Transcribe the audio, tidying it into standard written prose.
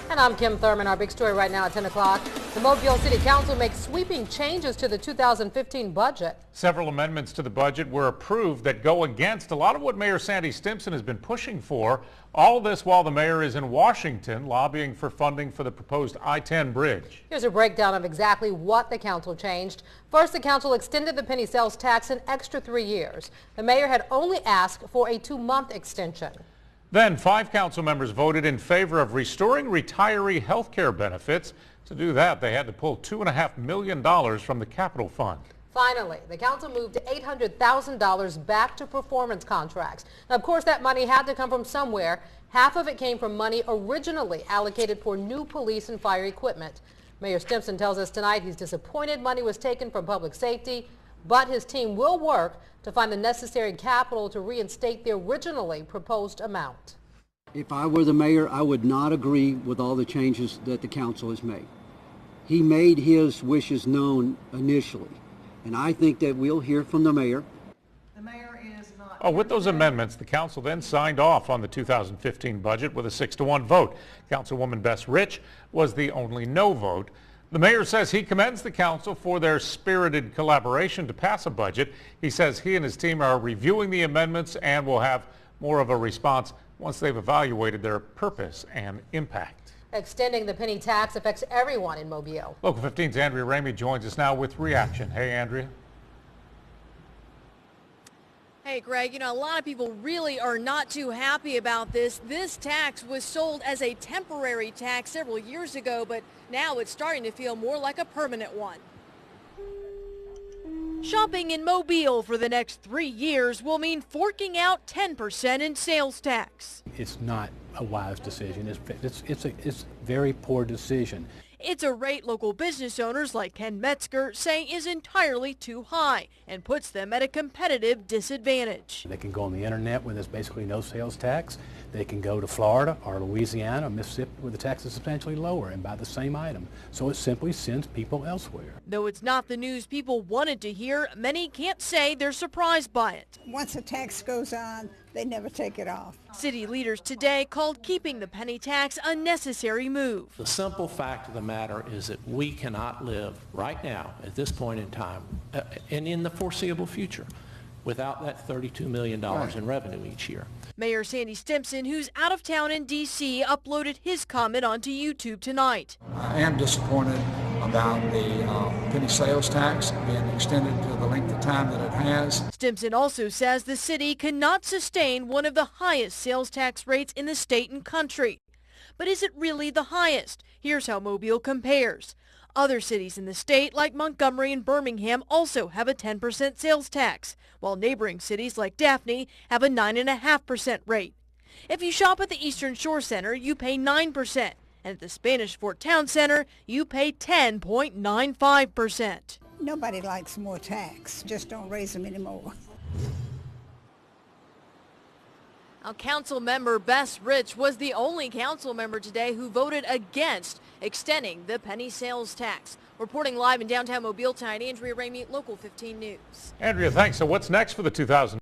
And I'm Kim Thurman. Our big story right now at 10 o'clock. The Mobile City Council makes sweeping changes to the 2015 budget. Several amendments to the budget were approved that go against a lot of what Mayor Sandy Stimpson has been pushing for. All this while the mayor is in Washington lobbying for funding for the proposed I-10 bridge. Here's a breakdown of exactly what the council changed. First, the council extended the penny sales tax an extra 3 years. The mayor had only asked for a 2-month extension. Then 5 council members voted in favor of restoring retiree health care benefits. To do that, they had to pull $2.5 million from the capital fund. Finally, the council moved $800,000 back to performance contracts. Now, of course, that money had to come from somewhere. Half of it came from money originally allocated for new police and fire equipment. Mayor Stimpson tells us tonight he's disappointed money was taken from public safety, but his team will work to find the necessary capital to reinstate the originally proposed amount. If I were the mayor, I would not agree with all the changes that the council has made. He made his wishes known initially, and I think that we'll hear from the mayor. The mayor is not. With those amendments, the council then signed off on the 2015 budget with a 6-1 vote. Councilwoman Bess Rich was the only no vote. The mayor says he commends the council for their spirited collaboration to pass a budget. He says he and his team are reviewing the amendments and will have more of a response once they've evaluated their purpose and impact. Extending the penny tax affects everyone in Mobile. Local 15's Andrea Ramey joins us now with reaction. Hey, Andrea. Hey, Greg, a lot of people really are not too happy about this. This tax was sold as a temporary tax several years ago, but now it's starting to feel more like a permanent one. Shopping in Mobile for the next 3 years will mean forking out 10% in sales tax. It's not a wise decision. It's a very poor decision. It's a rate local business owners like Ken Metzger say is entirely too high and puts them at a competitive disadvantage. They can go on the internet where there's basically no sales tax. They can go to Florida or Louisiana or Mississippi where the tax is substantially lower and buy the same item. So it simply sends people elsewhere. Though it's not the news people wanted to hear, many can't say they're surprised by it. Once a tax goes on, they never take it off. City leaders today called keeping the penny tax a necessary move. The simple fact of the matter is that we cannot live right now at this point in time and in the foreseeable future without that $32 million in revenue each year. Mayor Sandy Stimpson, who's out of town in D.C., uploaded his comment onto YouTube tonight. I am disappointed about the penny sales tax being extended to the length of time that it has. Stimpson also says the city cannot sustain one of the highest sales tax rates in the state and country. But is it really the highest? Here's how Mobile compares. Other cities in the state, like Montgomery and Birmingham, also have a 10% sales tax, while neighboring cities like Daphne have a 9.5% rate. If you shop at the Eastern Shore Center, you pay 9%, and at the Spanish Fort Town Center, you pay 10.95%. Nobody likes more tax. Just don't raise them anymore. Now, Council member Bess Rich was the only council member today who voted against extending the penny sales tax. Reporting live in downtown Mobile tonight, Andrea Ramey, Local 15 News. Andrea, thanks. So what's next for the 2000?